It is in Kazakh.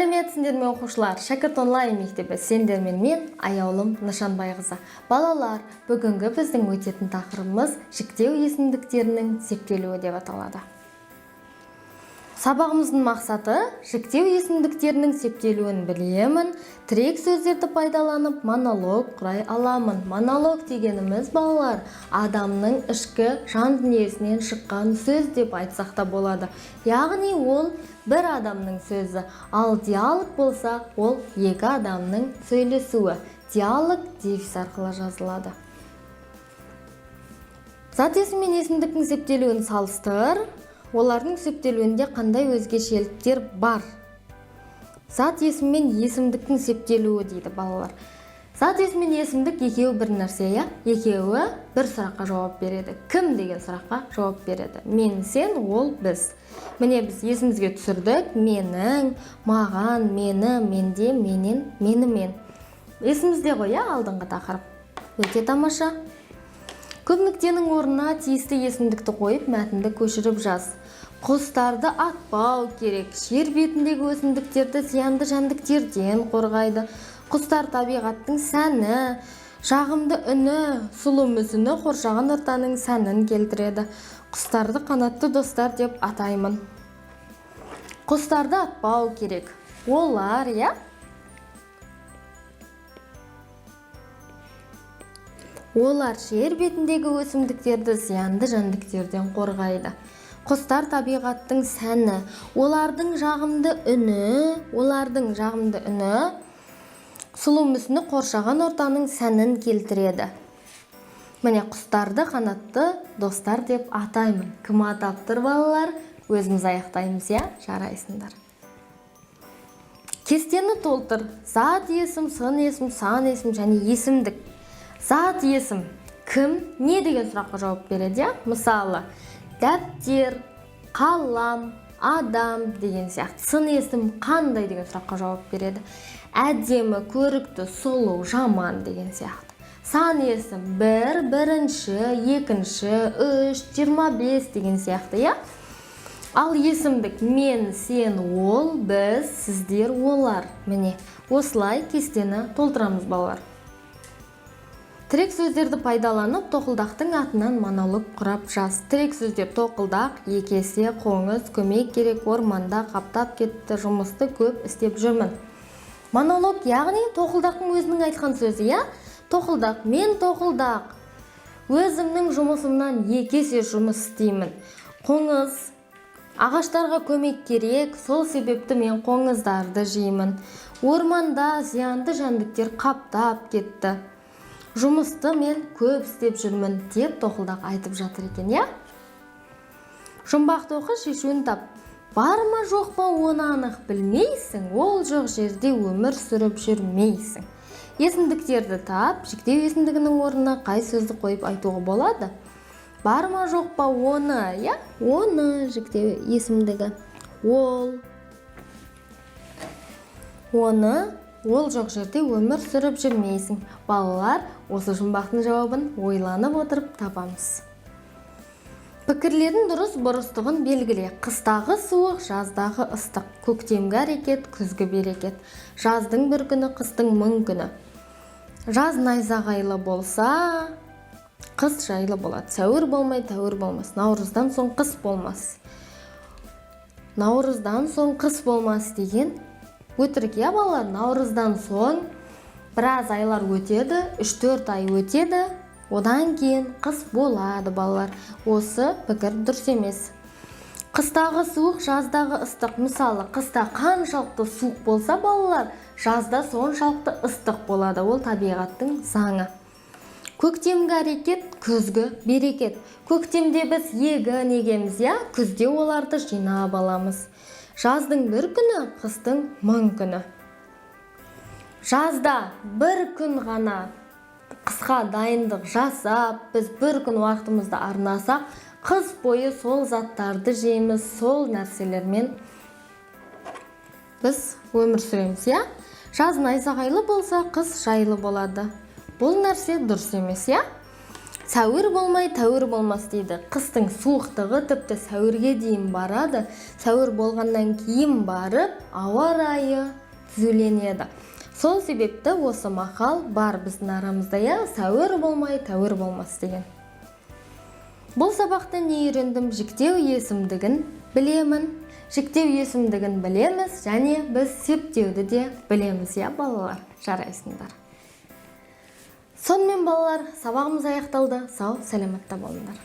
Сәлеметсіңдер ме оқушылар, шәкірт онлайн мектебі сендермен мен Аяулым Нышанбайқызы. Балалар, бүгінгі біздің өтетін тақырыбымыз жіктеу есімдіктерінің септелуі деп аталады. Сабағымыздың мақсаты жіктеу есімдіктерінің септелуін білемін, тірек сөздерді пайдаланып монолог құрай аламын. Монолог дегеніміз балалар адамның ішкі жан дүниесінен шыққан сөз деп айтсақ та болады. Яғни ол бір адамның сөзі, ал диалог болса, ол екі адамның сөйлесуі. Диалог дефис арқылы жазылады. Зат есім мен есімдіктің септелуін салыстыр. Олардың септелуінде қандай өзгешеліктер бар? Зат есім мен есімдіктің септелуі дейді балалар. Зат есім мен есімдік екеуі бір нәрсе, екеуі бір сұраққа жауап береді. Кім деген сұраққа жауап береді. Мен, сен, ол, біз. Міне біз есімізге түсірдік. Менің, маған, мені, менде, менен, менімен. Есімізде ғой, алдыңғы тақырып. Өте тамаша. Көп нүктенің орнына тиісті есімдікті қойып, мәтінді көшіріп жаз. Құстарды атпау керек. Жер бетіндегі өсімдіктерді зиянды жәндіктерден қорғайды. Құстар табиғаттың сәні, жағымды үні, сұлу мүсіні қоршаған ортаның сәнін келтіреді. Құстарды қанатты достар деп атаймын. Құстарды атпау керек. Олар, Олар жер бетіндегі өсімдіктерді зиянды жәндіктерден қорғайды. Құстар табиғаттың сәні, олардың жағымды үні, сұлу мүсіні қоршаған ортаның сәнін келтіреді. Міне құстарды қанатты достар деп атаймын. Кім атап тұр балалар? Өзіміз аяқтаймыз, жарайсыңдар. Кестені толтыр. Зат есім, сын есім, сан есім және есімдік. Зат есім кім, не деген сұраққа жауап береді? Мысалы, дәптер, қалам, адам деген сияқты. Сын есім қандай деген сұраққа жауап береді? Әдемі, көрікті, сұлу, жаман деген сияқты. Сан есім бір, бірінші, екінші, үш, 25 деген сияқты, Ал есімдік мен, сен, ол, біз, сіздер, олар. Міне, осылай кестені толтырамыз балалар. Тірек сөздерді пайдаланып, тоқылдақтың атынан монолог құрап жаз. Тірек сөздер тоқылдақ, екесе, қоңыз, көмек керек, орманда қаптап кетті, жұмысты көп істеп жүрмін. Монолог, яғни тоқылдақтың өзінің айтқан сөзі, Тоқылдақ, мен тоқылдақ. Өзімнің жұмысымнан екесе жұмыс істеймін. Қоңыз, ағаштарға көмек керек, сол себепті мен қоңыздарды жеймін. Орманда зиянды жәндіктер қаптап кетті. Жұмысты мен көп істеп жүрмін деп тоқылдақ айтып жатыр екен, Жұмбақты оқы, шешуін тап. Бар ма жоқ па оны анық білмейсің, ол жоқ жерде өмір сүріп жүрмейсің. Есімдіктерді тап, жіктеу есімдігінің орнына қай сөзді қойып айтуға болады? Бар ма жоқ па оны, Оны жіктеу есімдігі. Оны ол жоқ жерде өмір сүріп жүрмейсің. Балалар, осы жұмбақтың жауабын ойланып отырып табамыз. Пікірлердің дұрыс бұрыстығын белгіле. Қыстағы суық, жаздағы ыстық. Көктемгі әрекет, күзгі берекет. Жаздың бір күні, қыстың мың күні. Жаз найзағайлы болса, қыс жайлы болады. Сәуір болмай, тәуір болмас. Наурыздан соң қыс болмас. Наурыздан соң қыс болмас деген өтірік, балалар. Наурыздан соң біраз айлар өтеді, 3-4 ай өтеді, одан кейін қыс болады, балалар. Осы пікір дұрыс емес. Қыстағы суық, жаздағы ыстық. Мысалы, қыста қаншалықты суық болса, балалар, жазда соншалықты ыстық болады. Ол табиғаттың заңы. Көктемгі әрекет, күзгі берекет. Көктемде біз егін егеміз, күзде оларды жинап аламыз. Жаздың бір күні, қыстың мың күні. Жазда бір күн ғана қысқа дайындық жасап, біз бір күн уақытымызды арнасақ, қыс бойы сол заттарды жейміз, сол нәрселермен біз өмір сүреміз, Жаз найзағайлы болса, қыс жайлы болады. Бұл нәрсе дұрыс емес, Сәуір болмай тәуір болмас дейді. Қыстың суықтығы тіпті сәуірге дейін барады. Сәуір болғаннан кейін барып, ауа райы түзеленеді. Сол себепті осы мақал бар біздің арамызда, сәуір болмай тәуір болмас деген. Бұл сабақта не үйрендім? Жіктеу есімдігін білемін. Жіктеу есімдігін білеміз, және біз септеуді де білеміз, балалар, жарайсыңдар. Сонымен балалар, сабағымыз аяқталды. Сау, сәлеметте болыңдар.